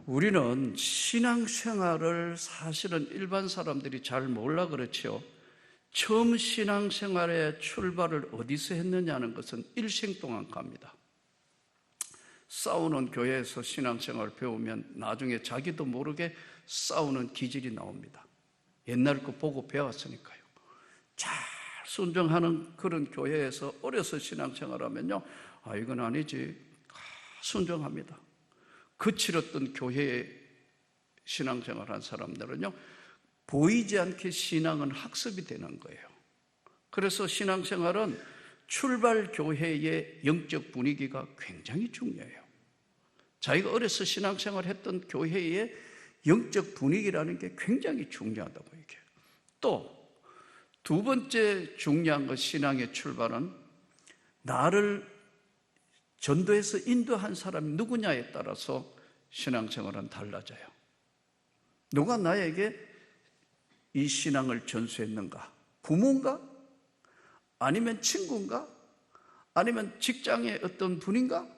우리는 신앙생활을 사실은 일반 사람들이 잘 몰라 그렇죠. 처음 신앙생활의 출발을 어디서 했느냐는 것은 일생 동안 갑니다. 싸우는 교회에서 신앙생활을 배우면 나중에 자기도 모르게 싸우는 기질이 나옵니다. 옛날 거 보고 배웠으니까요. 잘 순종하는 그런 교회에서 어려서 신앙생활하면요, 이건 아니지, 순종합니다. 거칠었던 교회에 신앙생활한 사람들은요, 보이지 않게 신앙은 학습이 되는 거예요. 그래서 신앙생활은 출발 교회의 영적 분위기가 굉장히 중요해요. 자기가 어려서 신앙생활 했던 교회의 영적 분위기라는 게 굉장히 중요하다고 얘기해요. 또 두 번째 중요한 것, 신앙의 출발은 나를 전도해서 인도한 사람이 누구냐에 따라서 신앙생활은 달라져요. 누가 나에게 이 신앙을 전수했는가? 부모인가? 아니면 친구인가? 아니면 직장의 어떤 분인가?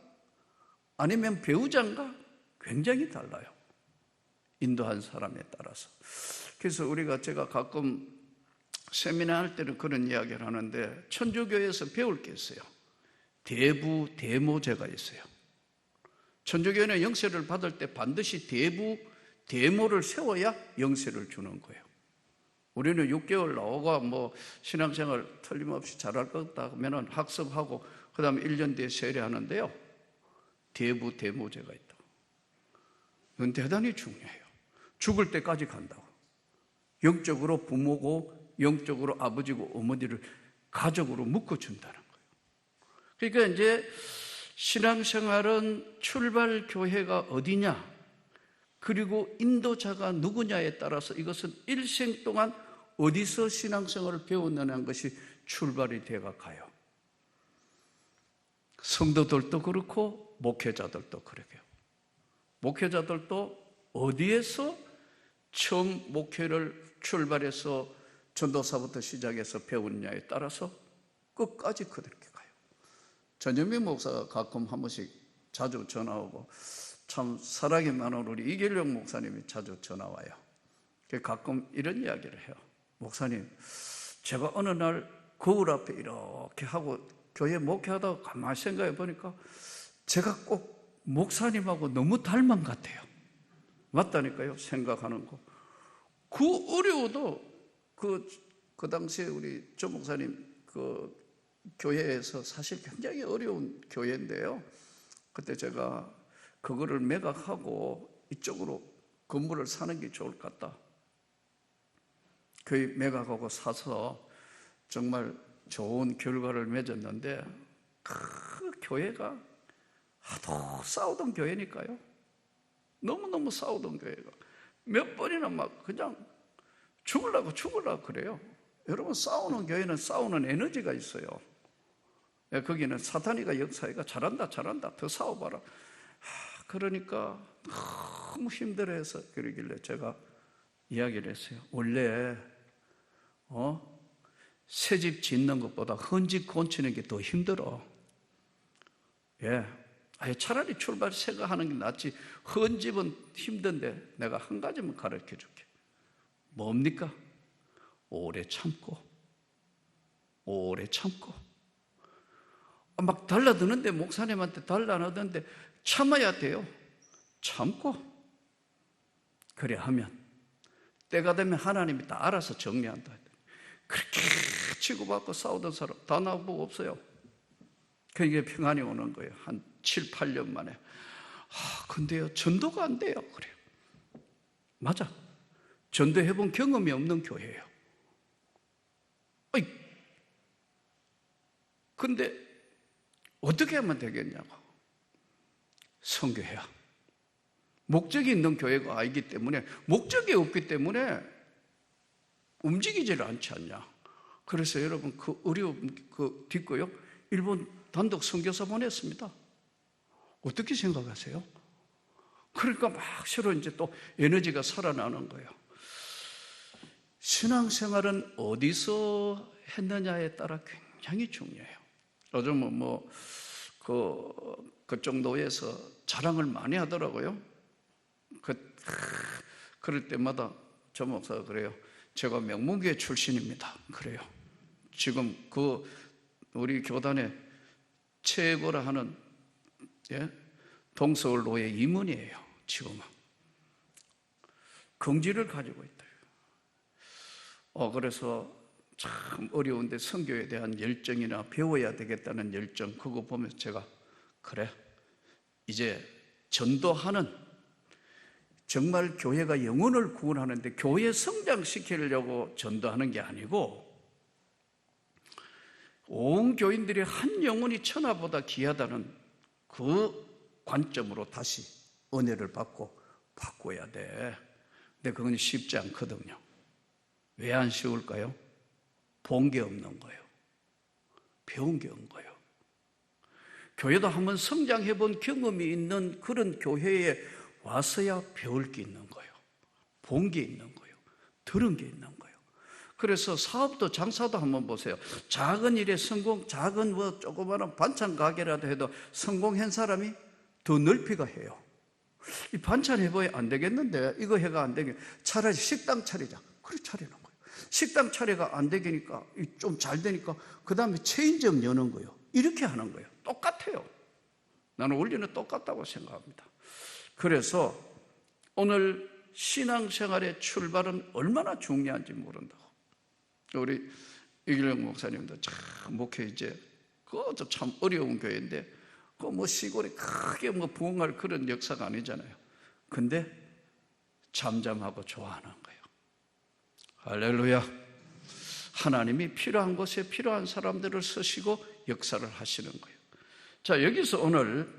아니면 배우자인가? 굉장히 달라요. 인도한 사람에 따라서. 그래서 제가 가끔 세미나 할 때는 그런 이야기를 하는데, 천주교에서 배울 게 있어요. 대부, 대모제가 있어요. 천주교는 영세를 받을 때 반드시 대부, 대모를 세워야 영세를 주는 거예요. 우리는 6개월 나오고 신앙생활 틀림없이 잘할 것 같다 하면 학습하고 그 다음에 1년 뒤에 세례하는데요, 대부, 대모제가 있다고. 이건 대단히 중요해요. 죽을 때까지 간다고. 영적으로 부모고 영적으로 아버지고 어머니를 가족으로 묶어준다는 거예요. 그러니까 이제 신앙생활은 출발 교회가 어디냐, 그리고 인도자가 누구냐에 따라서 이것은 일생 동안 어디서 신앙생활을 배웠느냐는 것이 출발이 되어 가요. 성도들도 그렇고 목회자들도 그러게요. 목회자들도 어디에서 처음 목회를 출발해서 전도사부터 시작해서 배우느냐에 따라서 끝까지 그렇게 가요. 전현민 목사가 가끔 한 번씩 자주 전화오고, 참 사랑이 많은 우리 이길용 목사님이 자주 전화와요. 가끔 이런 이야기를 해요. 목사님, 제가 어느 날 거울 앞에 이렇게 하고 교회 목회하다가 가만히 생각해 보니까 제가 꼭 목사님하고 너무 닮은 것 같아요. 맞다니까요, 생각하는 거. 그 어려워도 그 당시에 우리 조 목사님 교회에서 사실 굉장히 어려운 교회인데요, 그때 제가 그거를 매각하고 이쪽으로 건물을 사는 게 좋을 것 같다. 그 매각하고 사서 정말 좋은 결과를 맺었는데, 그 교회가 하도 싸우던 교회니까요. 너무너무 싸우던 교회가 몇 번이나 그냥 죽으려고 그래요. 여러분, 싸우는 교회는 싸우는 에너지가 있어요. 거기는 사탄이가 역사이가 잘한다 더 싸워봐라. 그러니까 너무 힘들어해서 그러길래 제가 이야기를 했어요. 원래 새 집 짓는 것보다 헌집 고치는 게 더 힘들어. 차라리 출발 새가 하는 게 낫지. 헌집은 힘든데 내가 한 가지만 가르쳐 줄게. 뭡니까? 오래 참고. 막 달라드는데, 목사님한테 달라드는데 참아야 돼요. 참고. 그래 하면 때가 되면 하나님이 다 알아서 정리한다. 그렇게 치고받고 싸우던 사람 다 나보고 없어요. 그러니까 평안이 오는 거예요. 한 7, 8년 만에. 근데요, 전도가 안 돼요. 그래요. 맞아. 전도해본 경험이 없는 교회예요. 근데 어떻게 하면 되겠냐고. 선교해야. 목적이 있는 교회가 아니기 때문에, 목적이 없기 때문에 움직이지를 않지 않냐. 그래서 여러분, 그 어려움 딛고요, 일본 단독 선교사 보냈습니다. 어떻게 생각하세요? 그러니까 막 서로 이제 또 에너지가 살아나는 거예요. 신앙생활은 어디서 했느냐에 따라 굉장히 중요해요. 요즘은 그쪽 노예에서 자랑을 많이 하더라고요. 그럴 때마다 저 목사가 그래요. 제가 명문교회 출신입니다. 그래요. 지금 우리 교단의 최고라 하는 동서울로의 임원이에요. 지금은 긍지를 가지고 있다. 그래서 참 어려운데 선교에 대한 열정이나 배워야 되겠다는 열정, 그거 보면서 제가 그래, 이제 전도하는, 정말 교회가 영혼을 구원하는데 교회 성장시키려고 전도하는 게 아니고 온 교인들의 한 영혼이 천하보다 귀하다는 그 관점으로 다시 은혜를 받고 바꿔야 돼. 근데 그건 쉽지 않거든요. 왜 안 쉬울까요? 본 게 없는 거예요. 배운 게 없는 거예요. 교회도 한번 성장해 본 경험이 있는 그런 교회에 와서야 배울 게 있는 거예요. 본 게 있는 거예요. 들은 게 있는 거예요. 그래서 사업도 장사도 한번 보세요. 작은 일에 성공, 작은 조그마한 반찬 가게라도 해도 성공한 사람이 더 넓이가 해요. 이 반찬 해봐야 안 되겠는데, 이거 해가 안 되겠, 차라리 식당 차리자. 그래 차리는 거예요. 식당 차례가 안 되니까, 좀 잘 되니까 그 다음에 체인점 여는 거예요. 이렇게 하는 거예요. 똑같아요. 나는 원리는 똑같다고 생각합니다. 그래서 오늘 신앙생활의 출발은 얼마나 중요한지 모른다고. 우리 이길영 목사님도 참 목회 이제 그것도 참 어려운 교회인데 그 시골에 크게 부흥할 그런 역사가 아니잖아요. 근데 잠잠하고 좋아하는 거예요. 할렐루야. 하나님이 필요한 곳에 필요한 사람들을 쓰시고 역사를 하시는 거예요. 자, 여기서 오늘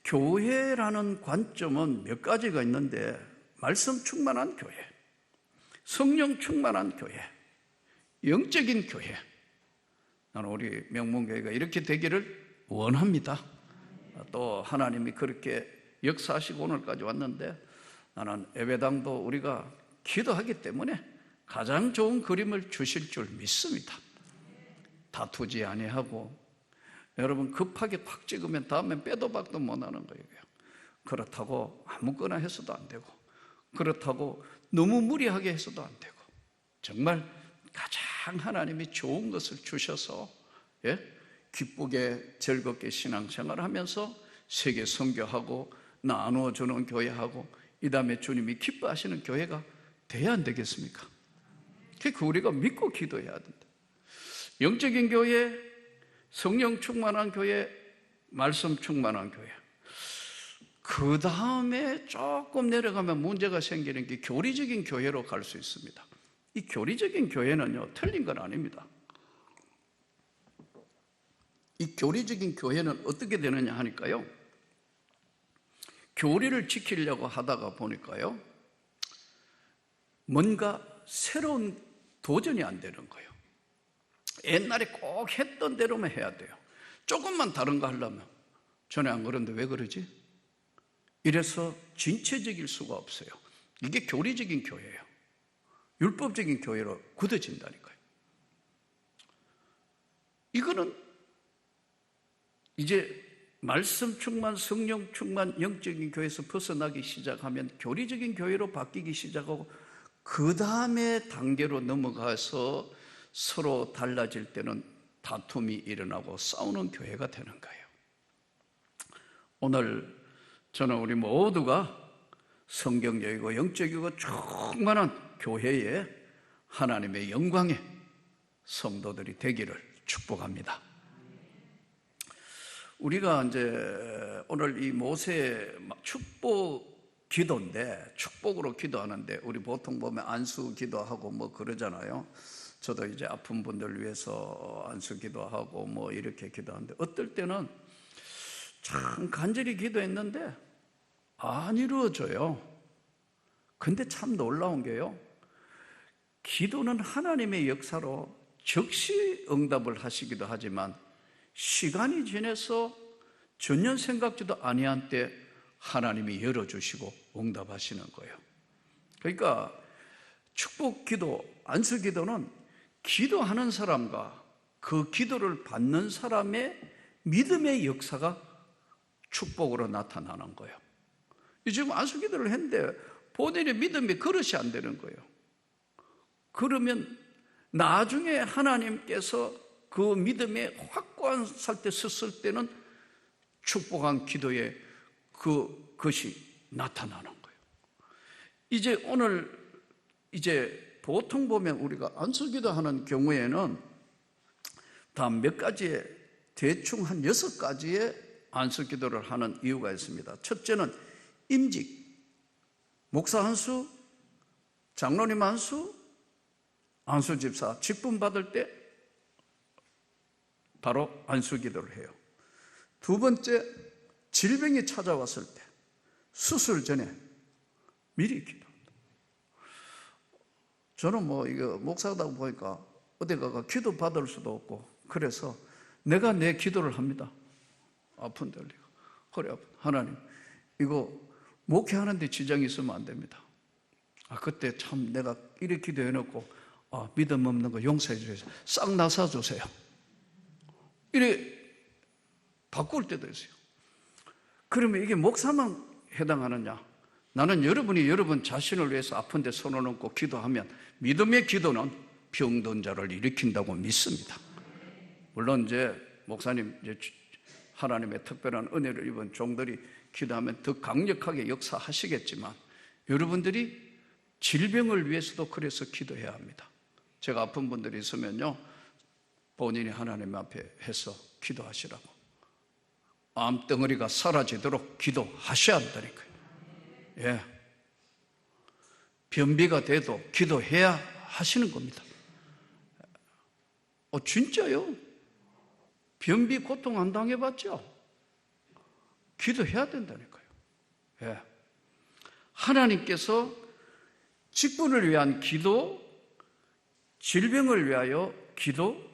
교회라는 관점은 몇 가지가 있는데, 말씀 충만한 교회, 성령 충만한 교회, 영적인 교회. 나는 우리 명문교회가 이렇게 되기를 원합니다. 또 하나님이 그렇게 역사하시고 오늘까지 왔는데, 나는 예배당도 우리가 기도하기 때문에 가장 좋은 그림을 주실 줄 믿습니다. 다투지 아니하고, 여러분 급하게 팍 찍으면 다음엔 빼도 박도 못하는 거예요. 그렇다고 아무거나 해서도 안 되고, 그렇다고 너무 무리하게 해서도 안 되고, 정말 가장 하나님이 좋은 것을 주셔서 기쁘게 즐겁게 신앙생활을 하면서 세계 선교하고 나누어주는 교회하고, 이 다음에 주님이 기뻐하시는 교회가 돼야 안 되겠습니까? 그 우리가 믿고 기도해야 된다. 영적인 교회, 성령 충만한 교회, 말씀 충만한 교회. 그 다음에 조금 내려가면 문제가 생기는 게 교리적인 교회로 갈 수 있습니다. 이 교리적인 교회는요, 틀린 건 아닙니다. 이 교리적인 교회는 어떻게 되느냐 하니까요, 교리를 지키려고 하다가 보니까요, 뭔가 새로운 도전이 안 되는 거예요. 옛날에 꼭 했던 대로만 해야 돼요. 조금만 다른 거 하려면 전에 안 그런데 왜 그러지? 이래서 진취적일 수가 없어요. 이게 교리적인 교회예요. 율법적인 교회로 굳어진다니까요. 이거는 이제 말씀 충만, 성령 충만, 영적인 교회에서 벗어나기 시작하면 교리적인 교회로 바뀌기 시작하고, 그 다음에 단계로 넘어가서 서로 달라질 때는 다툼이 일어나고 싸우는 교회가 되는 거예요. 오늘 저는 우리 모두가 성경적이고 영적이고 충만한 교회에 하나님의 영광의 성도들이 되기를 축복합니다. 우리가 이제 오늘 이 모세 축복 기도인데, 축복으로 기도하는데, 우리 보통 보면 안수 기도하고 그러잖아요. 저도 이제 아픈 분들 위해서 안수 기도하고 이렇게 기도하는데, 어떨 때는 참 간절히 기도했는데 안 이루어져요. 근데 참 놀라운 게요, 기도는 하나님의 역사로 즉시 응답을 하시기도 하지만 시간이 지나서 전혀 생각지도 아니한 때 하나님이 열어주시고 응답하시는 거예요. 그러니까 축복 기도, 안수 기도는 기도하는 사람과 그 기도를 받는 사람의 믿음의 역사가 축복으로 나타나는 거예요. 지금 안수기도를 했는데 본인의 믿음의 그릇이 안 되는 거예요. 그러면 나중에 하나님께서 그 믿음의 확고한 살때 섰을 때는 축복한 기도의 그것이 나타나는 거예요. 이제 오늘 보통 보면 우리가 안수기도 하는 경우에는 다 몇 가지의 대충 한 6가지의 안수기도를 하는 이유가 있습니다. 첫째는 임직, 목사 안수, 장로님 안수, 안수집사 직분 받을 때 바로 안수기도를 해요. 두 번째, 질병이 찾아왔을 때, 수술 전에 미리 기도합니다. 저는 이거 목사다 보니까 어디 가가 기도 받을 수도 없고, 그래서 내가 내 기도를 합니다. 아픈 데 올리고, 허리 아픈. 하나님, 이거 목회하는데 지장이 있으면 안 됩니다. 그때 참 내가 이렇게 기도해놓고, 믿음 없는 거 용서해 주세요. 싹 나사 주세요. 이래 바꿀 때도 있어요. 그러면 이게 목사만 해당하느냐? 나는 여러분이 여러분 자신을 위해서 아픈데 손을 얹고 기도하면 믿음의 기도는 병든 자를 일으킨다고 믿습니다. 물론 이제 목사님, 하나님의 특별한 은혜를 입은 종들이 기도하면 더 강력하게 역사하시겠지만, 여러분들이 질병을 위해서도 그래서 기도해야 합니다. 제가 아픈 분들이 있으면요, 본인이 하나님 앞에 해서 기도하시라고, 암덩어리가 사라지도록 기도하셔야 한다니까요. 예. 변비가 돼도 기도해야 하시는 겁니다. 진짜요? 변비 고통 안 당해봤죠? 기도해야 된다니까요. 예. 하나님께서 직분을 위한 기도, 질병을 위하여 기도,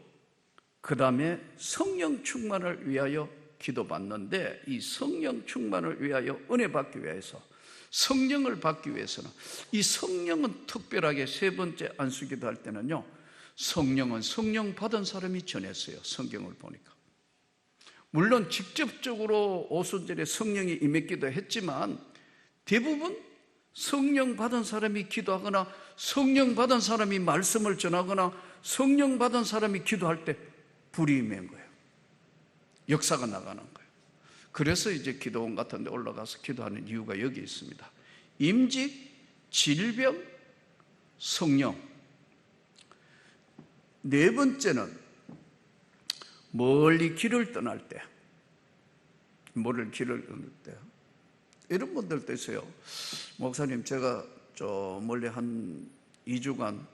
그 다음에 성령 충만을 위하여 기도받는데, 이 성령 충만을 위하여 은혜 받기 위해서, 성령을 받기 위해서는, 이 성령은 특별하게 세 번째 안수기도 할 때는요, 성령은 성령 받은 사람이 전했어요. 성경을 보니까. 물론 직접적으로 오순절에 성령이 임했기도 했지만, 대부분 성령 받은 사람이 기도하거나 성령 받은 사람이 말씀을 전하거나 성령 받은 사람이 기도할 때 불이 임한 거예요. 역사가 나가는 거예요. 그래서 이제 기도원 같은 데 올라가서 기도하는 이유가 여기 있습니다. 임직, 질병, 성령. 네 번째는 멀리 길을 떠날 때. 길을 떠날 때. 이런 분들도 있어요. 목사님, 제가 저 멀리 한 2주간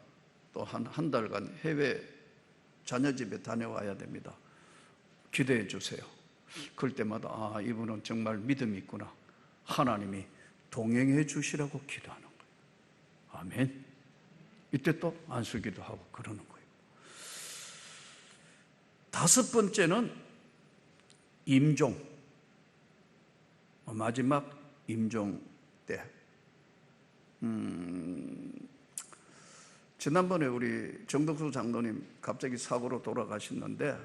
또 한 달간 해외 자녀 집에 다녀와야 됩니다. 기도해 주세요. 그럴 때마다 이분은 정말 믿음이 있구나. 하나님이 동행해 주시라고 기도하는 거예요. 아멘. 이때 또 안수기도 하고 그러는 거예요. 다섯 번째는 임종. 마지막 임종 때. 지난번에 우리 정덕수 장로님 갑자기 사고로 돌아가셨는데,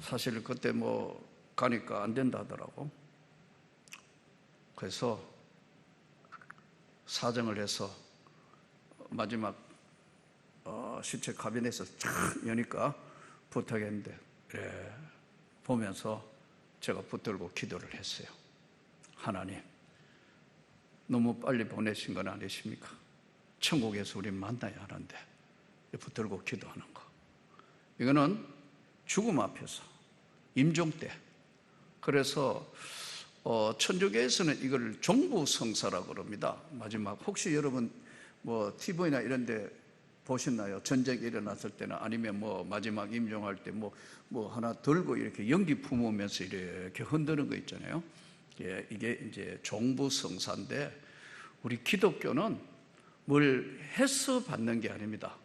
사실 그때 가니까 안 된다 하더라고. 그래서 사정을 해서 마지막 시체 카비넷에서 쫙 여니까 부탁했는데, 그래 보면서 제가 붙들고 기도를 했어요. 하나님, 너무 빨리 보내신 건 아니십니까? 천국에서 우리 만나야 하는데 붙들고 기도하는 거, 이거는 죽음 앞에서 임종 때. 그래서 천주교에서는 이걸 종부성사라고 그럽니다. 마지막, 혹시 여러분 TV나 이런 데 보셨나요? 전쟁이 일어났을 때나 아니면 마지막 임종할 때 하나 들고 이렇게 연기 품으면서 이렇게 흔드는 거 있잖아요. 예, 이게 이제 종부성사인데, 우리 기독교는 뭘 해서 받는 게 아닙니다.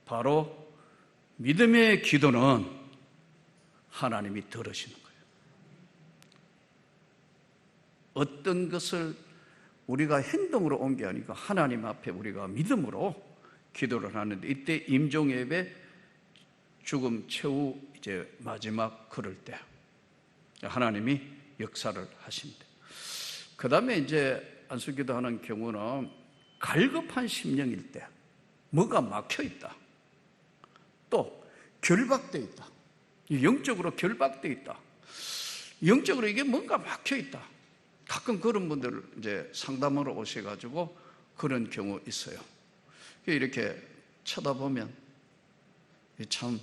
바로 믿음의 기도는 하나님이 들으시는 거예요. 어떤 것을 우리가 행동으로 온 게 아니고 하나님 앞에 우리가 믿음으로 기도를 하는데, 이때 임종 예배, 죽음 최후 이제 마지막 그럴 때 하나님이 역사를 하신대. 그 다음에 이제 안수기도 하는 경우는 갈급한 심령일 때, 뭐가 막혀 있다, 또 결박되어 있다, 영적으로 결박되어 있다, 영적으로 이게 뭔가 막혀 있다. 가끔 그런 분들 이제 상담으로 오셔가지고 그런 경우 있어요. 이렇게 쳐다보면 참,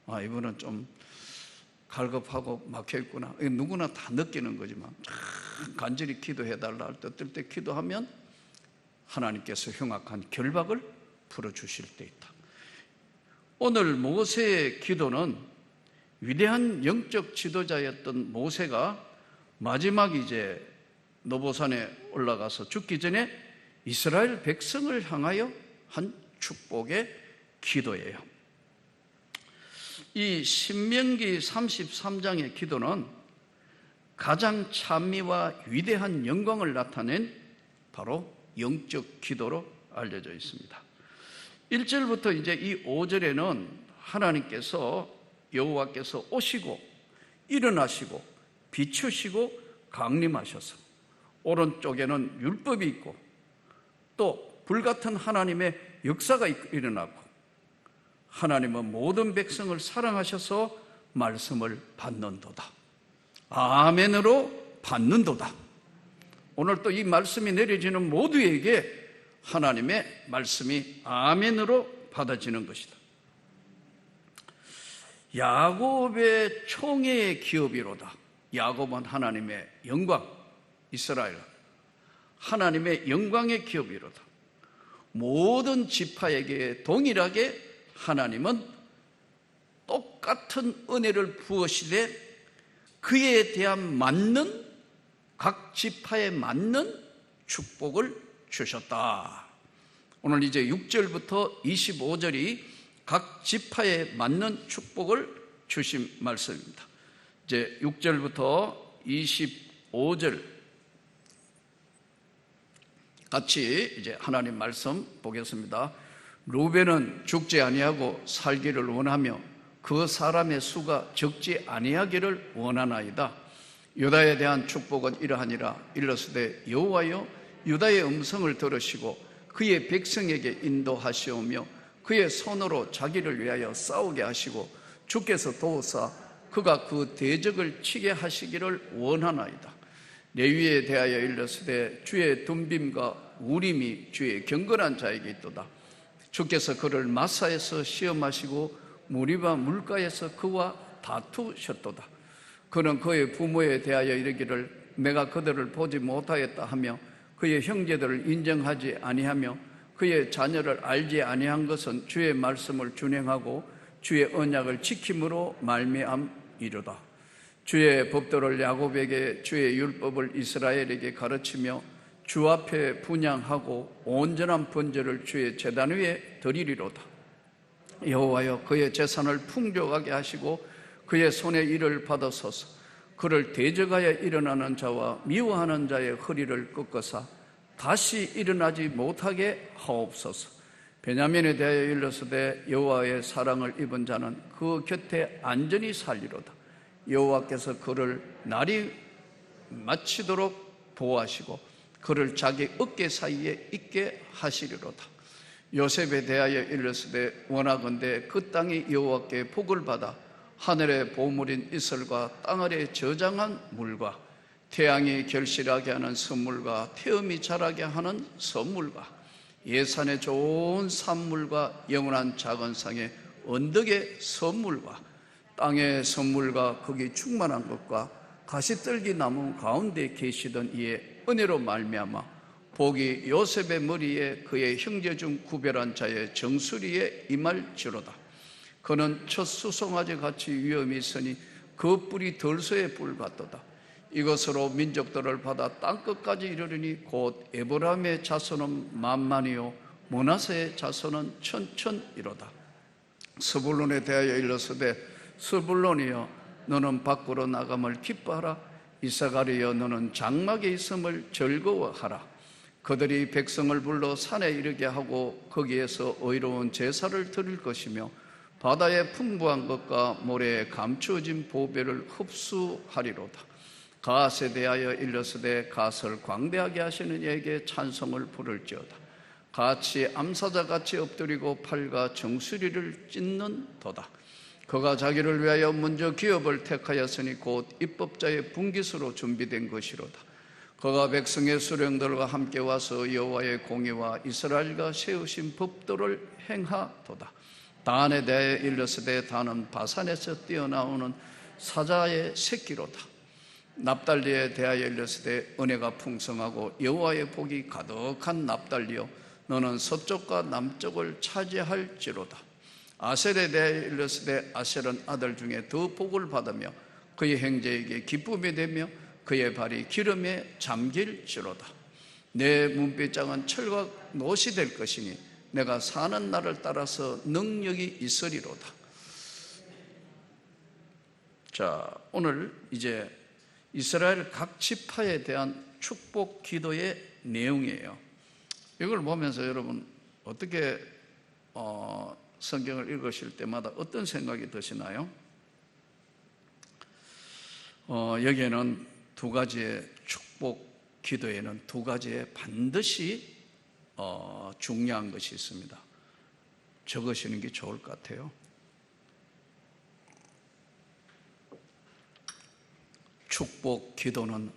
이분은 좀 갈급하고 막혀 있구나. 누구나 다 느끼는 거지만 간절히 기도해달라 할 때 어떨 때 기도하면 하나님께서 흉악한 결박을 풀어주실 때 있다. 오늘 모세의 기도는 위대한 영적 지도자였던 모세가 마지막 이제 노보산에 올라가서 죽기 전에 이스라엘 백성을 향하여 한 축복의 기도예요. 이 신명기 33장의 기도는 가장 찬미와 위대한 영광을 나타낸 바로 영적 기도로 알려져 있습니다. 1절부터 이제 이 5절에는 하나님께서 여호와께서 오시고 일어나시고 비추시고 강림하셔서 오른쪽에는 율법이 있고 또 불같은 하나님의 역사가 일어나고 하나님은 모든 백성을 사랑하셔서 말씀을 받는도다. 아멘으로 받는도다. 오늘 또 이 말씀이 내려지는 모두에게 하나님의 말씀이 아멘으로 받아지는 것이다. 야곱의 총회의 기업이로다. 야곱은 하나님의 영광, 이스라엘 하나님의 영광의 기업이로다. 모든 지파에게 동일하게 하나님은 똑같은 은혜를 부으시되 그에 대한 맞는 각 지파에 맞는 축복을 주셨다. 오늘 이제 6절부터 25절이 각 지파에 맞는 축복을 주신 말씀입니다. 이제 6절부터 25절 같이 이제 하나님 말씀 보겠습니다. 루벤은 죽지 아니하고 살기를 원하며 그 사람의 수가 적지 아니하기를 원하나이다. 유다에 대한 축복은 이러하니라. 일러스되 여호와여 유다의 음성을 들으시고 그의 백성에게 인도하시오며 그의 손으로 자기를 위하여 싸우게 하시고 주께서 도우사 그가 그 대적을 치게 하시기를 원하나이다. 레위에 대하여 일러스되 주의 둠빔과 우림이 주의 경건한 자에게 있도다. 주께서 그를 마사에서 시험하시고 무리바 물가에서 그와 다투셨도다. 그는 그의 부모에 대하여 이르기를 내가 그들을 보지 못하였다 하며 그의 형제들을 인정하지 아니하며 그의 자녀를 알지 아니한 것은 주의 말씀을 준행하고 주의 언약을 지킴으로 말미암이로다. 주의 법도를 야곱에게 주의 율법을 이스라엘에게 가르치며 주 앞에 분향하고 온전한 번제를 주의 제단 위에 드리리로다. 여호와여 그의 재산을 풍족하게 하시고 그의 손의 일을 받아서서 그를 대적하여 일어나는 자와 미워하는 자의 허리를 꺾으사 다시 일어나지 못하게 하옵소서. 베냐민에 대하여 일러스되 여호와의 사랑을 입은 자는 그 곁에 안전히 살리로다. 여호와께서 그를 날이 마치도록 보호하시고 그를 자기 어깨 사이에 있게 하시리로다. 요셉에 대하여 일러스되 원하건대 그 땅이 여호와께 복을 받아 하늘의 보물인 이슬과 땅 아래 저장한 물과 태양이 결실하게 하는 선물과 태음이 자라게 하는 선물과 예산의 좋은 산물과 영원한 작은 상의 언덕의 선물과 땅의 선물과 거기 충만한 것과 가시떨기 나무 가운데 계시던 이의 은혜로 말미암아 복이 요셉의 머리에 그의 형제 중 구별한 자의 정수리에 임할지로다. 그는 첫 수송아지 같이 위엄이 있으니 그 뿔이 덜소의 뿔 같도다. 이것으로 민족들을 받아 땅끝까지 이르리니 곧 에브라임의 자손은 만만이요 므낫세의 자손은 천천이로다. 스불론에 대하여 일러스되 스불론이여 너는 밖으로 나감을 기뻐하라. 이사가리여 너는 장막에 있음을 즐거워하라. 그들이 백성을 불러 산에 이르게 하고 거기에서 의로운 제사를 드릴 것이며 바다의 풍부한 것과 모래에 감추어진 보배를 흡수하리로다. 갓에 대하여 일러스되 갓을 광대하게 하시는 이에게 찬송을 부를지어다. 같이 암사자같이 엎드리고 팔과 정수리를 찢는도다. 그가 자기를 위하여 먼저 기업을 택하였으니 곧 입법자의 분깃으로 준비된 것이로다. 그가 백성의 수령들과 함께 와서 여호와의 공의와 이스라엘과 세우신 법도를 행하도다. 단에 대하여 일러스되 단은 바산에서 뛰어나오는 사자의 새끼로다. 납달리에 대하여 일러스되 은혜가 풍성하고 여호와의 복이 가득한 납달리요 너는 서쪽과 남쪽을 차지할지로다. 아셀에 대하여 일러스되 아셀은 아들 중에 더 복을 받으며 그의 형제에게 기쁨이 되며 그의 발이 기름에 잠길지로다. 내 문빗장은 철과 노시 될 것이니 내가 사는 날을 따라서 능력이 있으리로다. 자, 오늘 이제 이스라엘 각 지파에 대한 축복 기도의 내용이에요. 이걸 보면서 여러분 어떻게 성경을 읽으실 때마다 어떤 생각이 드시나요? 여기에는 두 가지의 축복 기도에는 두 가지의 반드시 중요한 것이 있습니다. 적으시는 게 좋을 것 같아요. 축복 기도는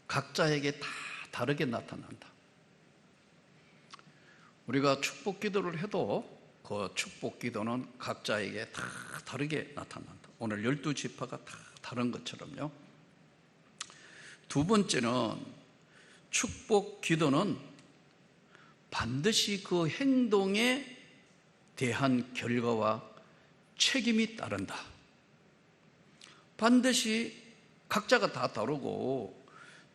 각자에게 다 다르게 나타난다. 우리가 축복 기도를 해도 그 축복 기도는 각자에게 다 다르게 나타난다. 오늘 12지파가 다 다른 것처럼요. 두 번째는 축복 기도는 반드시 그 행동에 대한 결과와 책임이 따른다. 반드시 각자가 다 다르고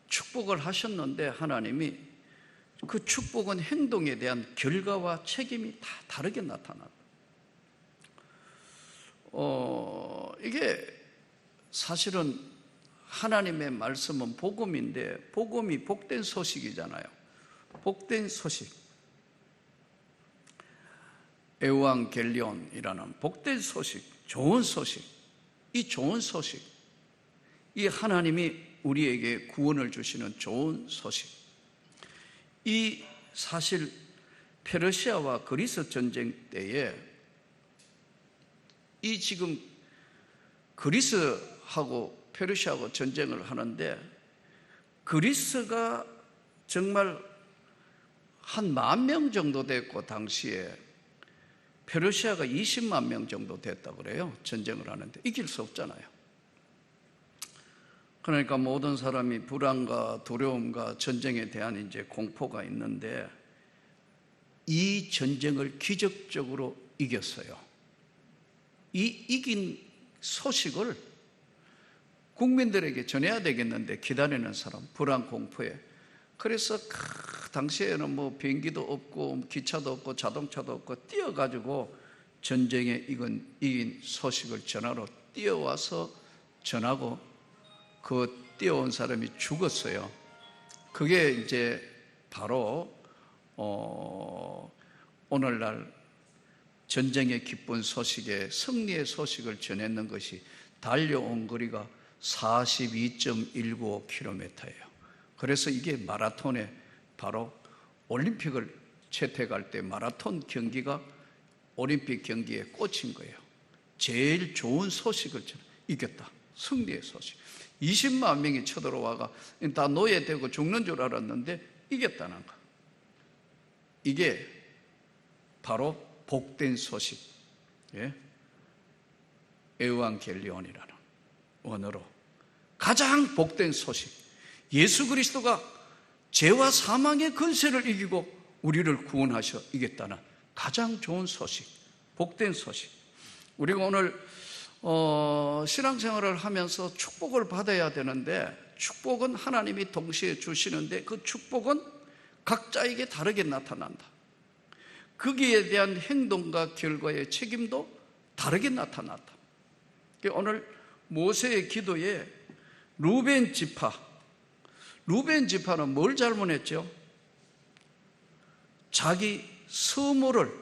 축복을 하셨는데 하나님이 그 축복은 행동에 대한 결과와 책임이 다 다르게 나타난다. 이게 사실은 하나님의 말씀은 복음인데 복음이 복된 소식이잖아요. 복된 소식, 에우앙겔리온이라는 복된 소식, 좋은 소식. 이 좋은 소식, 이 하나님이 우리에게 구원을 주시는 좋은 소식, 이 사실 페르시아와 그리스 전쟁 때에 이 지금 그리스하고 페르시아하고 전쟁을 하는데 그리스가 정말 한 10,000명 정도 됐고 당시에 페르시아가 20만 명 정도 됐다고 그래요. 전쟁을 하는데 이길 수 없잖아요. 그러니까 모든 사람이 불안과 두려움과 전쟁에 대한 이제 공포가 있는데 이 전쟁을 기적적으로 이겼어요. 이 이긴 소식을 국민들에게 전해야 되겠는데 기다리는 사람, 불안 공포에. 그래서 당시에는 뭐 비행기도 없고 기차도 없고 자동차도 없고 뛰어가지고 전쟁에 이긴 소식을 전하러 뛰어와서 전하고 그 뛰어온 사람이 죽었어요. 그게 이제 바로 오늘날 전쟁의 기쁜 소식에 승리의 소식을 전했는 것이 달려온 거리가 42.195km예요. 그래서 이게 마라톤에 바로 올림픽을 채택할 때 마라톤 경기가 올림픽 경기에 꽂힌 거예요. 제일 좋은 소식을 이겼다. 승리의 소식. 20만 명이 쳐들어와가 다 노예되고 죽는 줄 알았는데 이겼다는 거. 이게 바로 복된 소식. 예? 에우앙겔리온이라는 원어로 가장 복된 소식. 예수 그리스도가 죄와 사망의 권세를 이기고 우리를 구원하셔 이겼다는 가장 좋은 소식, 복된 소식. 우리가 오늘 신앙생활을 하면서 축복을 받아야 되는데 축복은 하나님이 동시에 주시는데 그 축복은 각자에게 다르게 나타난다. 거기에 대한 행동과 결과의 책임도 다르게 나타났다. 오늘 모세의 기도에 루벤 지파는 뭘 잘못했죠? 자기 서무를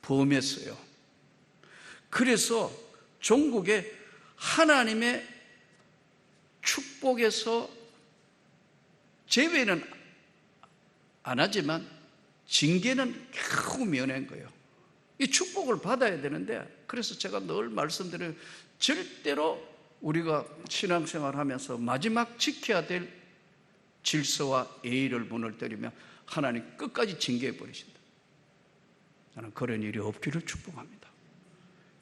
범했어요. 그래서 종국에 하나님의 축복에서 제외는 안 하지만 징계는 겨우 면한 거예요. 이 축복을 받아야 되는데, 그래서 제가 늘 말씀드려요. 절대로 우리가 신앙생활 하면서 마지막 지켜야 될 질서와 예의를 무너뜨리면 하나님 끝까지 징계해 버리신다. 나는 그런 일이 없기를 축복합니다.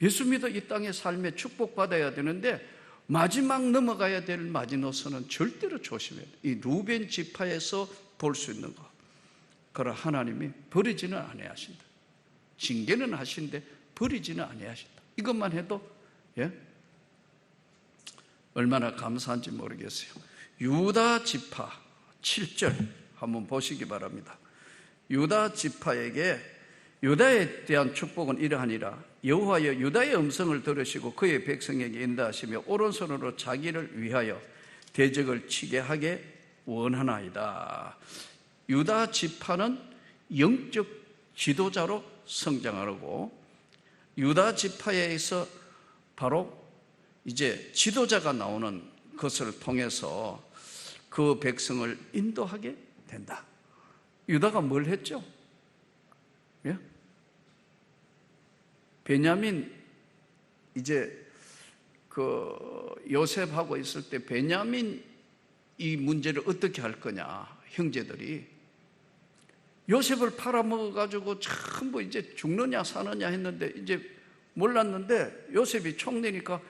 예수 믿어 이 땅의 삶에 축복받아야 되는데 마지막 넘어가야 될 마지노선은 절대로 조심해야 돼요. 이 루벤 지파에서 볼 수 있는 거. 그러나 하나님이 버리지는 아니하신다. 징계는 하신데 버리지는 아니하신다. 이것만 해도 얼마나 감사한지 모르겠어요. 유다 지파 7절 한번 보시기 바랍니다. 유다 지파에게 유다에 대한 축복은 이러하니라. 여호와여 유다의 음성을 들으시고 그의 백성에게 인도하시며 오른손으로 자기를 위하여 대적을 치게 하게 원하나이다. 유다 지파는 영적 지도자로 성장하고, 유다 지파에서 바로 이제 지도자가 나오는 것을 통해서 그 백성을 인도하게 된다. 유다가 뭘 했죠? 예? 베냐민, 이제 그 요셉하고 있을 때 베냐민 이 문제를 어떻게 할 거냐, 형제들이 요셉을 팔아먹어가지고 전부 이제 죽느냐 사느냐 했는데, 이제 몰랐는데 요셉이 총내니까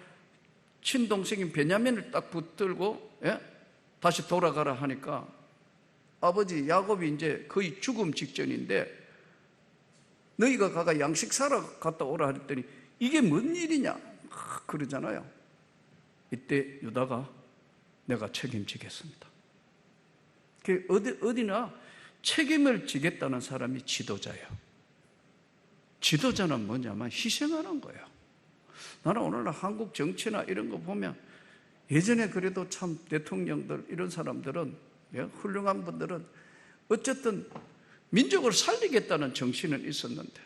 친동생인 베냐민을 딱 붙들고 다시 돌아가라 하니까 아버지 야곱이 이제 거의 죽음 직전인데 너희가 가가 양식 사러 갔다 오라 했더니 이게 뭔 일이냐 그러잖아요. 이때 유다가 내가 책임지겠습니다. 어디나 책임을 지겠다는 사람이 지도자예요. 지도자는 뭐냐면 희생하는 거예요. 나는 오늘날 한국 정치나 이런 거 보면 예전에 그래도 참 대통령들 이런 사람들은 훌륭한 분들은 어쨌든 민족을 살리겠다는 정신은 있었는데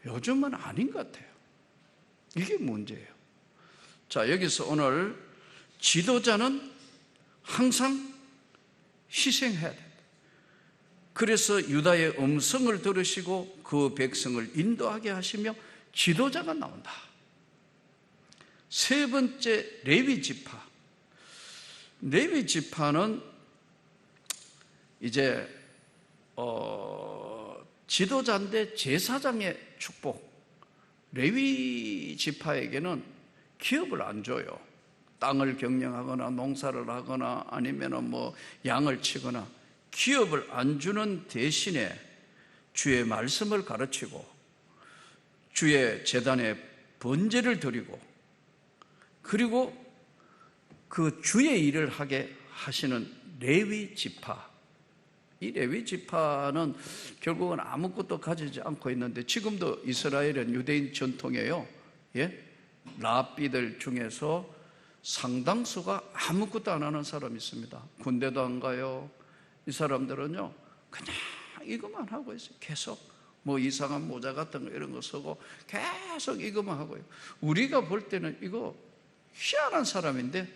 요즘은 아닌 것 같아요. 이게 문제예요. 자, 여기서 오늘 지도자는 항상 희생해야 된다. 그래서 유다의 음성을 들으시고 그 백성을 인도하게 하시며 지도자가 나온다. 세 번째, 레위 지파. 레위 지파는 이제 지도자인데 제사장의 축복. 레위 지파에게는 기업을 안 줘요. 땅을 경영하거나 농사를 하거나 아니면 뭐 양을 치거나 기업을 안 주는 대신에 주의 말씀을 가르치고 주의 제단에 번제를 드리고 그리고 그 주의 일을 하게 하시는 레위 지파. 이 레위 지파는 결국은 아무것도 가지지 않고 있는데 지금도 이스라엘은 유대인 전통이에요. 랍비들 중에서 상당수가 아무것도 안 하는 사람이 있습니다. 군대도 안 가요. 이 사람들은요 그냥 이것만 하고 있어요. 계속 뭐 이상한 모자 같은 거 이런 거 쓰고 계속 이것만 하고요. 우리가 볼 때는 이거 희한한 사람인데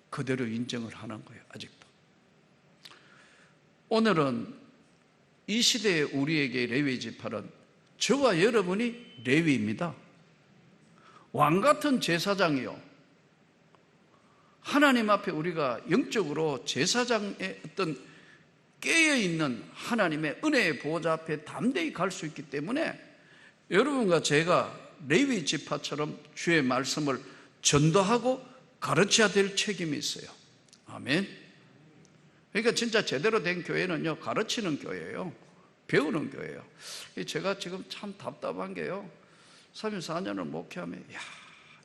그대로 인정을 하는 거예요. 아직도. 오늘은 이 시대에 우리에게 레위 지파는 저와 여러분이 레위입니다. 왕 같은 제사장이요. 하나님 앞에 우리가 영적으로 제사장의 어떤 깨어있는 하나님의 은혜의 보호자 앞에 담대히 갈 수 있기 때문에 여러분과 제가 레위 지파처럼 주의 말씀을 전도하고 가르쳐야 될 책임이 있어요. 아멘. 그러니까 진짜 제대로 된 교회는요 가르치는 교회예요. 배우는 교회예요. 제가 지금 참 답답한 게요 34년을 목회하면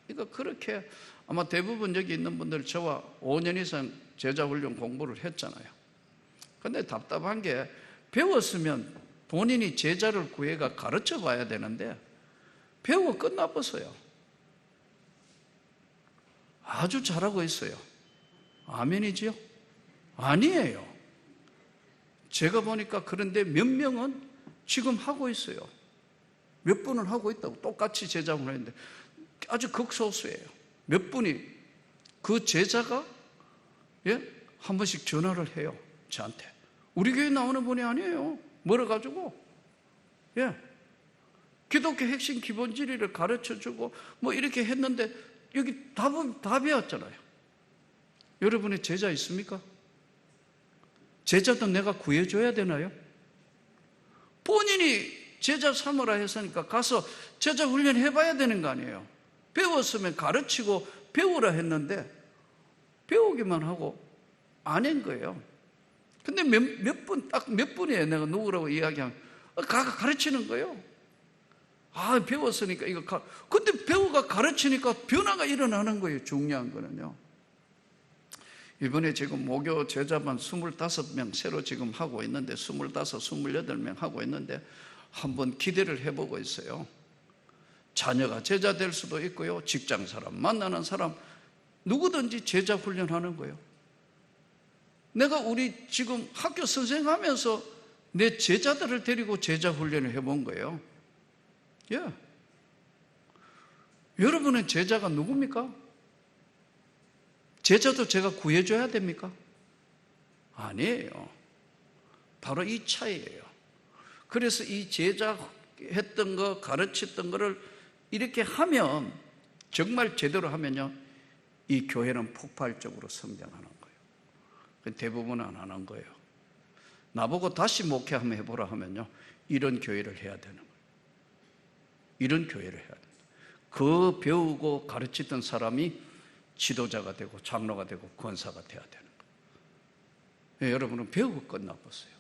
이거 그렇게 아마 대부분 여기 있는 분들 저와 5년 이상 제자훈련 공부를 했잖아요. 근데 답답한 게 배웠으면 본인이 제자를 구해가 가르쳐 봐야 되는데 배우고 끝나버서요. 아주 잘하고 있어요. 아멘이지요? 아니에요. 제가 보니까 그런데 몇 명은 지금 하고 있어요. 몇 분은 하고 있다고 똑같이 제자훈련 했는데 아주 극소수예요. 몇 분이 그 제자가 한 번씩 전화를 해요. 저한테. 우리 교회 나오는 분이 아니에요. 멀어가지고 기독교 핵심 기본 진리를 가르쳐주고 뭐 이렇게 했는데 여기 다 배웠잖아요. 여러분의 제자 있습니까? 제자도 내가 구해줘야 되나요? 본인이 제자 삼으라 했으니까 가서 제자 훈련 해봐야 되는 거 아니에요. 배웠으면 가르치고 배우라 했는데 배우기만 하고 안 한 거예요. 근데 딱 몇 분이에요. 내가 누구라고 이야기하면 가르치는 거예요. 배웠으니까 이거 근데 배우가 가르치니까 변화가 일어나는 거예요. 중요한 거는요. 이번에 지금 모교 제자반 25명 새로 지금 하고 있는데 25, 28명 하고 있는데 한번 기대를 해보고 있어요. 자녀가 제자 될 수도 있고요. 직장 사람, 만나는 사람 누구든지 제자 훈련하는 거예요. 내가 우리 지금 학교 선생하면서 내 제자들을 데리고 제자 훈련을 해본 거예요. 여러분은 제자가 누굽니까? 제자도 제가 구해줘야 됩니까? 아니에요. 바로 이 차이예요. 그래서 이 제자 했던 거, 가르쳤던 거를 이렇게 하면, 정말 제대로 하면요, 이 교회는 폭발적으로 성장하는 거예요. 대부분은 안 하는 거예요. 나보고 다시 목회 한번 해보라 하면요, 이런 교회를 해야 되는 거예요. 이런 교회를 해야 돼요. 그 배우고 가르치던 사람이 지도자가 되고 장로가 되고 권사가 돼야 되는 거예요. 여러분은 배우고 끝나보세요.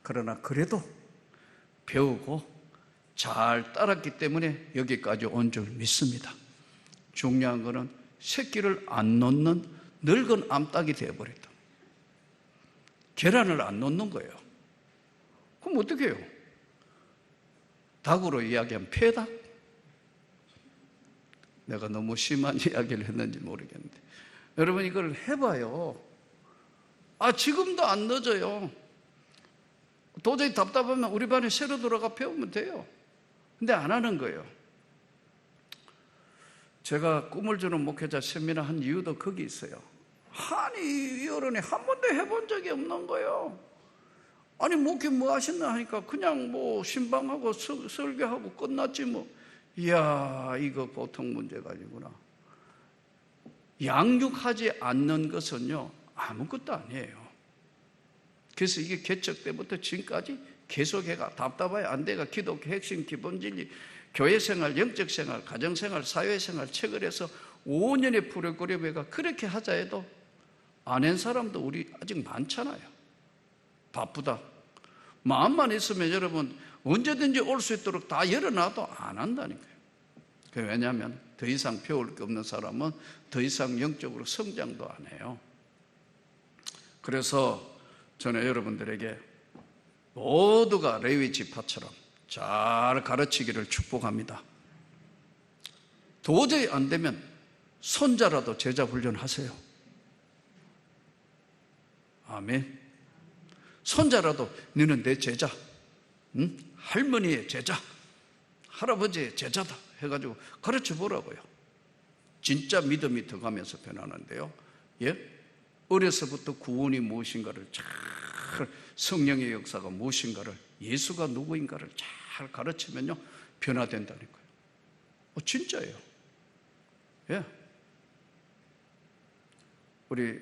그러나 그래도 배우고 잘 따랐기 때문에 여기까지 온 줄 믿습니다. 중요한 거는 새끼를 안 놓는 늙은 암탉이 되어버렸다. 계란을 안 놓는 거예요. 그럼 어떻게 해요? 닭으로 이야기하면 폐닭? 내가 너무 심한 이야기를 했는지 모르겠는데 여러분 이걸 해봐요. 지금도 안 늦어요. 도저히 답답하면 우리 반에 새로 들어가 배우면 돼요. 근데 안 하는 거예요. 제가 꿈을 주는 목회자 세미나 한 이유도 거기 있어요. 이 어른이 한 번도 해본 적이 없는 거예요. 목회 뭐 하셨나 하니까 그냥 뭐 신방하고 설교하고 끝났지 뭐. 이야, 이거 보통 문제가 아니구나. 양육하지 않는 것은요, 아무것도 아니에요. 그래서 이게 개척 때부터 지금까지 계속해가 답답해야 안 돼가 기독교 핵심 기본 진리, 교회 생활, 영적 생활, 가정 생활, 사회 생활 책을 해서 5년의 프로그램에가 그렇게 하자 해도 안 한 사람도 우리 아직 많잖아요. 바쁘다. 마음만 있으면 여러분 언제든지 올 수 있도록 다 열어놔도 안 한다니까요. 왜냐하면 더 이상 배울 게 없는 사람은 더 이상 영적으로 성장도 안 해요. 그래서 저는 여러분들에게 모두가 레위 지파처럼 잘 가르치기를 축복합니다. 도저히 안 되면 손자라도 제자 훈련하세요. 아멘. 손자라도 너는 내 제자, 할머니의 제자, 할아버지의 제자다 해가지고 가르쳐 보라고요. 진짜 믿음이 더 가면서 변하는데요. 어려서부터 구원이 무엇인가를 잘, 성령의 역사가 무엇인가를, 예수가 누구인가를 잘 가르치면요 변화된다니까요. 진짜예요. 우리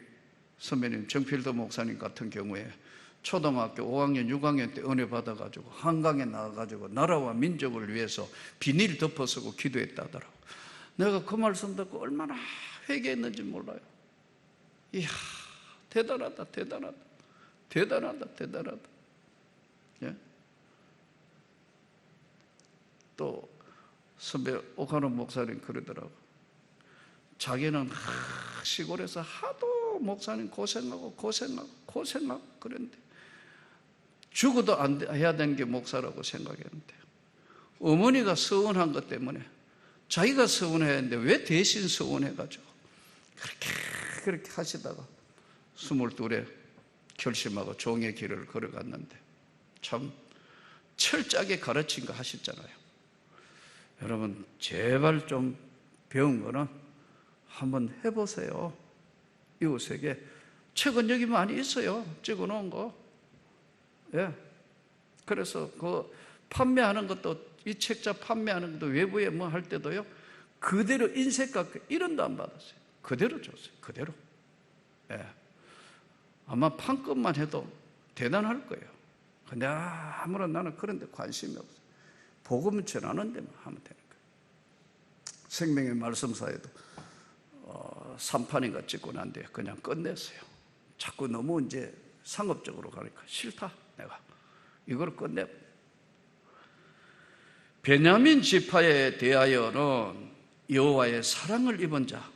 선배님 정필도 목사님 같은 경우에 초등학교 5학년, 6학년 때 은혜 받아가지고 한강에 나가가지고 나라와 민족을 위해서 비닐 덮어쓰고 기도했다더라고. 내가 그 말씀 듣고 얼마나 회개했는지 몰라요. 이야, 대단하다, 대단하다, 대단하다, 대단하다. 또 선배 오카노 목사님 그러더라고. 자기는 시골에서 하도 목사님 고생하고 그랬는데 죽어도 안 해야 되는 게 목사라고 생각했는데 어머니가 서운한 것 때문에 자기가 서운해야 했는데 왜 대신 서운해가지고 그렇게 하시다가 22에 결심하고 종의 길을 걸어갔는데 참 철저하게 가르친 거 하셨잖아요. 여러분 제발 좀 배운 거는 한번 해보세요. 이웃에게. 책은 여기 많이 있어요. 찍어놓은 거. 예. 그래서 그 판매하는 것도, 이 책자 판매하는 것도 외부에 뭐 할 때도요, 그대로 인쇄값 1원도 안 받았어요. 그대로 줬어요. 그대로. 예. 아마 판급만 해도 대단할 거예요. 근데 아무런 나는 그런 데 관심이 없어요. 복음 전하는 데만 하면 되는 거예요. 생명의 말씀사에도 3판인가 찍고 난 뒤에 그냥 끝냈어요. 자꾸 너무 이제 상업적으로 가니까 싫다. 내가 이걸 끝내. 베냐민 지파에 대하여는 여호와의 사랑을 입은 자,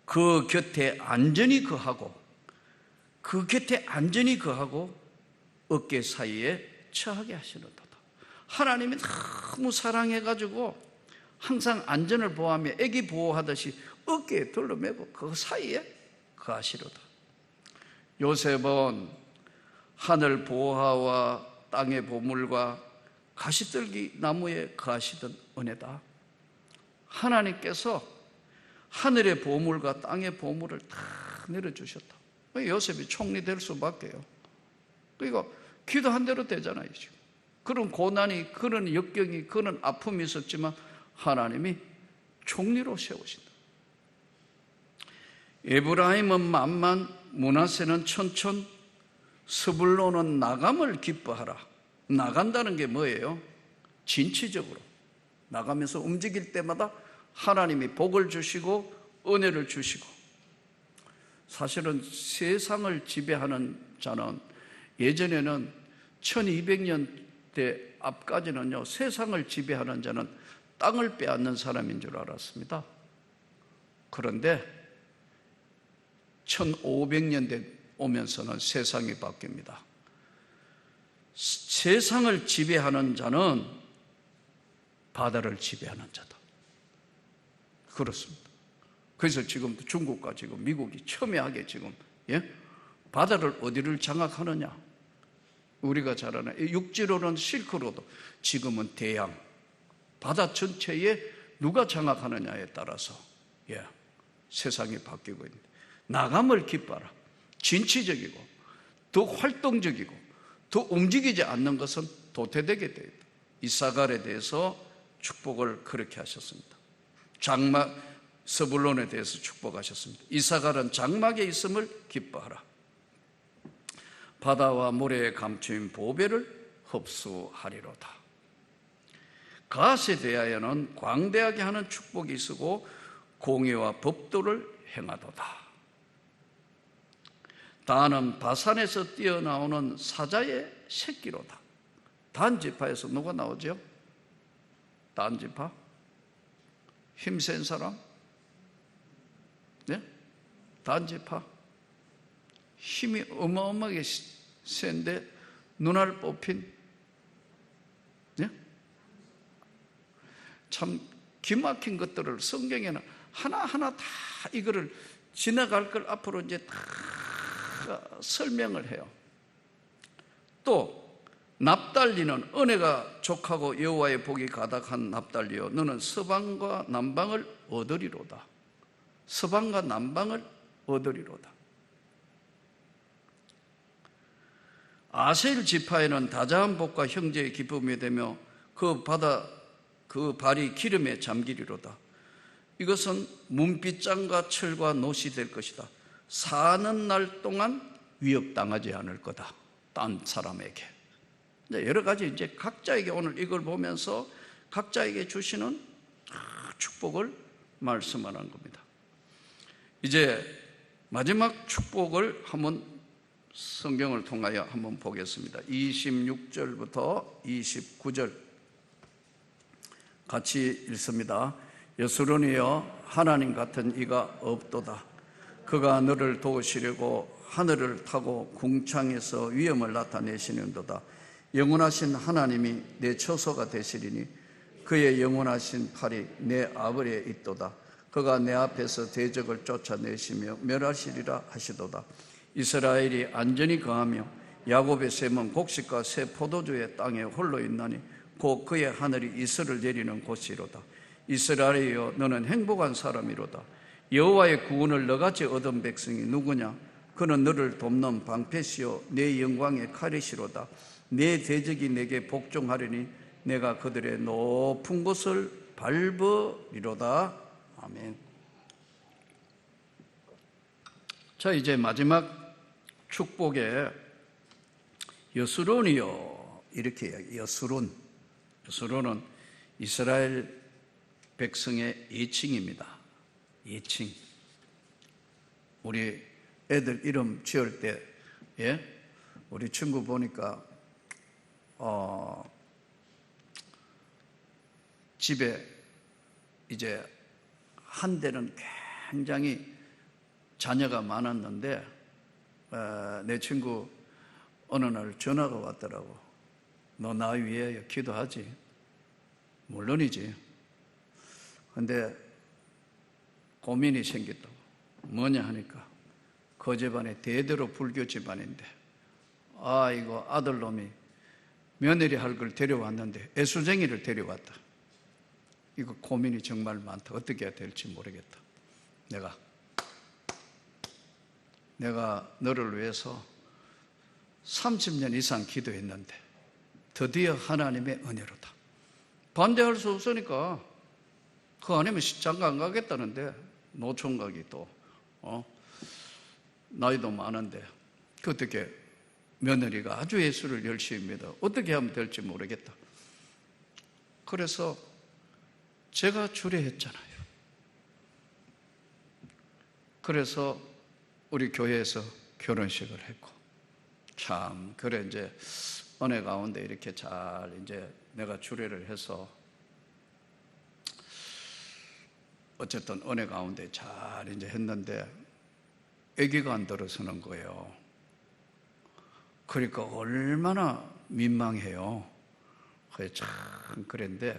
그 곁에 안전히 거하고, 그 곁에 안전히 거하고 어깨 사이에 처하게 하시는도다. 하나님이 너무 사랑해가지고 항상 안전을 보호하며 애기 보호하듯이 어깨에 둘러매고 그 사이에 거하시로다. 요셉은 하늘 보화와 땅의 보물과 가시떨기 나무에 거하시던 은혜다. 하나님께서 하늘의 보물과 땅의 보물을 다 내려주셨다. 요셉이 총리 될 수밖에요. 그러니까 기도한 대로 되잖아요. 지금 그런 고난이, 그런 역경이, 그런 아픔이 있었지만 하나님이 총리로 세우신다. 에브라임은 만만, 므낫세는 천천, 스불론은 나감을 기뻐하라. 나간다는 게 뭐예요? 진취적으로 나가면서 움직일 때마다 하나님이 복을 주시고 은혜를 주시고. 사실은 세상을 지배하는 자는 예전에는 1200년대 앞까지는요, 세상을 지배하는 자는 땅을 빼앗는 사람인 줄 알았습니다. 그런데 1500년대 오면서는 세상이 바뀝니다. 세상을 지배하는 자는 바다를 지배하는 자다. 그렇습니다. 그래서 지금 중국과 지금 미국이 첨예하게 지금, 예? 바다를 어디를 장악하느냐? 우리가 잘 아는 육지로는 실크로드, 지금은 대양, 바다 전체에 누가 장악하느냐에 따라서, 예, 세상이 바뀌고 있는데, 나감을 기뻐하라. 진취적이고 더 활동적이고 더 움직이지 않는 것은 도태되게 되어 있다. 이사갈에 대해서 축복을 그렇게 하셨습니다. 장막, 스불론에 대해서 축복하셨습니다. 이사갈은 장막에 있음을 기뻐하라. 바다와 모래에 감추인 보배를 흡수하리로다. 갓에 대하여는 광대하게 하는 축복이 있으고 공의와 법도를 행하도다. 단은 바산에서 뛰어나오는 사자의 새끼로다. 단 지파에서 누가 나오죠? 단 지파? 힘센 사람? 네? 단 지파? 힘이 어마어마하게 센데 눈알 뽑힌, 네? 참 기막힌 것들을 성경에는 하나하나 다 이거를 지나갈 걸 앞으로 이제 다 설명을 해요. 또 납달리는 은혜가 족하고 여호와의 복이 가득한 납달리여 너는 서방과 남방을 얻으리로다. 서방과 남방을 얻으리로다. 아셀 지파에는 다자한 복과 형제의 기쁨이 되며 그 발이 기름에 잠기리로다. 이것은 문빗장과 철과 노시 될 것이다. 사는 날 동안 위협당하지 않을 거다. 딴 사람에게. 여러 가지 이제 각자에게 오늘 이걸 보면서 각자에게 주시는 축복을 말씀하는 겁니다. 이제 마지막 축복을 한번 성경을 통하여 한번 보겠습니다. 26절부터 29절 같이 읽습니다. 여수론이여 하나님 같은 이가 없도다. 그가 너를 도우시려고 하늘을 타고 궁창에서 위엄을 나타내시는도다. 영원하신 하나님이 내 처소가 되시리니 그의 영원하신 팔이 내 아버리에 있도다. 그가 내 앞에서 대적을 쫓아내시며 멸하시리라 하시도다. 이스라엘이 안전히 거하며 야곱의 샘은 곡식과 새 포도주의 땅에 홀로 있나니 곧 그의 하늘이 이슬을 내리는 곳이로다. 이스라엘이여 너는 행복한 사람이로다. 여호와의 구원을 너같이 얻은 백성이 누구냐? 그는 너를 돕는 방패시요 내 영광의 칼이시로다. 내 대적이 내게 복종하리니 내가 그들의 높은 곳을 밟으리로다. 아멘. 자, 이제 마지막 축복에 여수론이요 이렇게 이야기해요. 여수론은 이스라엘 백성의 예칭입니다. 예칭. 우리 애들 이름 지을 때, 우리 친구 보니까 집에 이제 한때는 굉장히 자녀가 많았는데 내 친구 어느 날 전화가 왔더라고. 너 나 위해 기도하지? 물론이지. 근데 고민이 생겼다고. 뭐냐 하니까 그 집안이 대대로 불교 집안인데 이거 아들놈이 며느리 할 걸 데려왔는데 애수쟁이를 데려왔다. 이거 고민이 정말 많다. 어떻게 해야 될지 모르겠다. 내가 너를 위해서 30년 이상 기도했는데 드디어 하나님의 은혜로다. 반대할 수 없으니까 그 아니면 장가 안 가겠다는데 노총각이 또 나이도 많은데 어떻게 며느리가 아주 예수를 열심히 믿어 어떻게 하면 될지 모르겠다. 그래서 제가 주례했잖아요. 그래서 우리 교회에서 결혼식을 했고 참 그래 이제 은혜 가운데 이렇게 잘 이제 내가 주례를 해서 어쨌든 은혜 가운데 잘 이제 했는데 아기가 안 들어서는 거예요. 그러니까 얼마나 민망해요. 참 그런데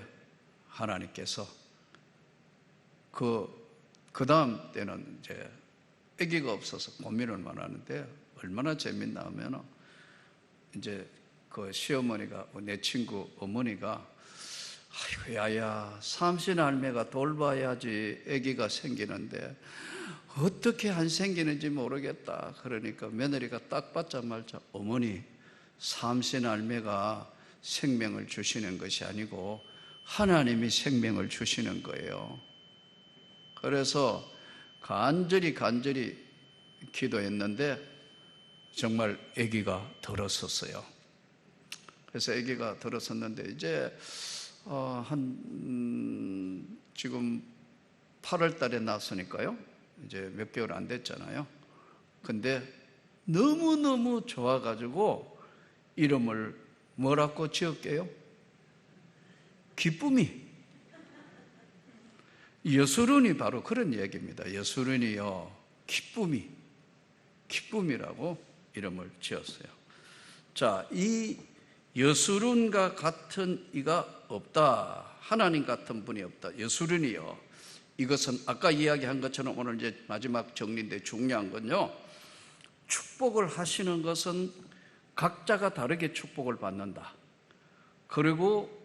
하나님께서 그 다음 때는 이제 아기가 없어서 고민을 많았는데 얼마나 재밌나 하면 이제 그 시어머니가 내 친구 어머니가 아이고 야야 삼신할매가 돌봐야지 아기가 생기는데 어떻게 안 생기는지 모르겠다. 그러니까 며느리가 딱 받자마자 어머니 삼신할매가 생명을 주시는 것이 아니고 하나님이 생명을 주시는 거예요. 그래서 간절히 기도했는데 정말 아기가 들었었어요. 그래서 아기가 들었었는데 이제 지금 8월 달에 낳았으니까요. 이제 몇 개월 안 됐잖아요. 근데 너무너무 좋아가지고 이름을 뭐라고 지을게요? 기쁨이. 여수론이 바로 그런 얘기입니다. 여수론이요 기쁨이라고 이름을 지었어요. 자, 이 여수론과 같은 이가 없다. 하나님 같은 분이 없다. 여수론이요. 이것은 아까 이야기한 것처럼 오늘 이제 마지막 정리인데 중요한 건요. 축복을 하시는 것은 각자가 다르게 축복을 받는다. 그리고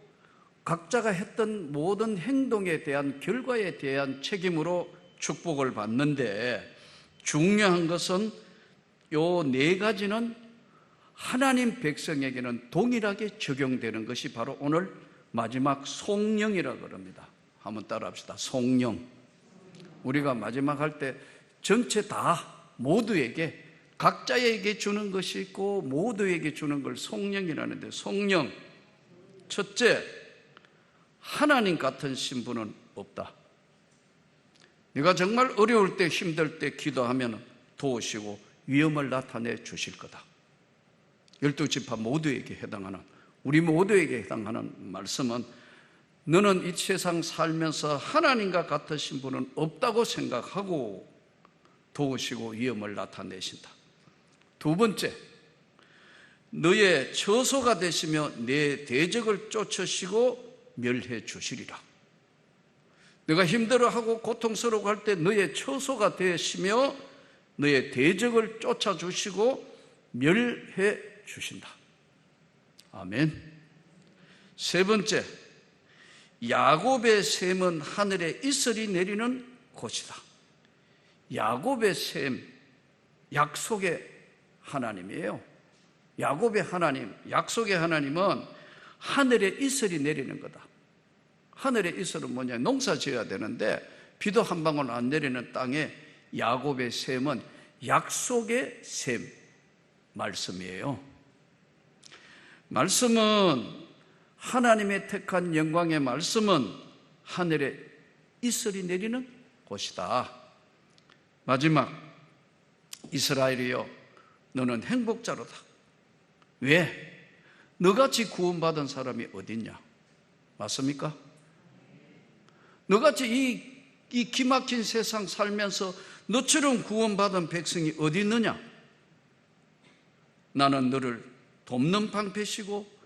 각자가 했던 모든 행동에 대한 결과에 대한 책임으로 축복을 받는데 중요한 것은 요 네 가지는 하나님 백성에게는 동일하게 적용되는 것이 바로 오늘 마지막 송영이라고 그럽니다. 한번 따라합시다. 송영. 우리가 마지막 할 때 전체 다 모두에게 각자에게 주는 것이 있고 모두에게 주는 걸 송영이라는데 송영. 첫째, 하나님 같은 신분은 없다. 네가 정말 어려울 때 힘들 때 기도하면 도우시고 위험을 나타내 주실 거다. 12지파 모두에게 해당하는 우리 모두에게 해당하는 말씀은 너는 이 세상 살면서 하나님과 같으신 분은 없다고 생각하고 도우시고 위험을 나타내신다. 두 번째, 너의 처소가 되시며 내 대적을 쫓으시고 멸해 주시리라. 내가 힘들어하고 고통스러워 할 때 너의 처소가 되시며 너의 대적을 쫓아주시고 멸해 주신다. 아멘. 세 번째, 야곱의 셈은 하늘에 이슬이 내리는 곳이다. 야곱의 셈, 약속의 하나님이에요. 야곱의 하나님, 약속의 하나님은 하늘에 이슬이 내리는 거다. 하늘의 이슬은 뭐냐? 농사 지어야 되는데 비도 한 방울 안 내리는 땅에 야곱의 셈은 약속의 셈, 말씀이에요. 말씀은, 하나님의 택한 영광의 말씀은 하늘에 이슬이 내리는 곳이다. 마지막, 이스라엘이여, 너는 행복자로다. 왜? 너같이 구원받은 사람이 어딨냐? 맞습니까? 너같이 이 기막힌 세상 살면서 너처럼 구원받은 백성이 어디 있느냐? 나는 너를 돕는 방패시고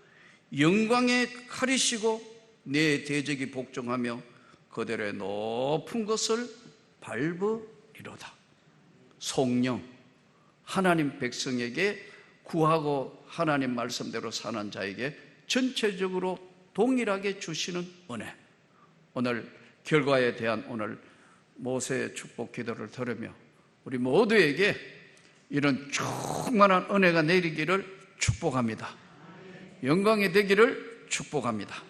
영광의 칼이시고 내 대적이 복종하며 그들의 높은 것을 밟으리로다. 성령, 하나님 백성에게 구하고 하나님 말씀대로 사는 자에게 전체적으로 동일하게 주시는 은혜. 오늘 결과에 대한 오늘 모세의 축복 기도를 들으며 우리 모두에게 이런 충만한 은혜가 내리기를 축복합니다. 영광이 되기를 축복합니다.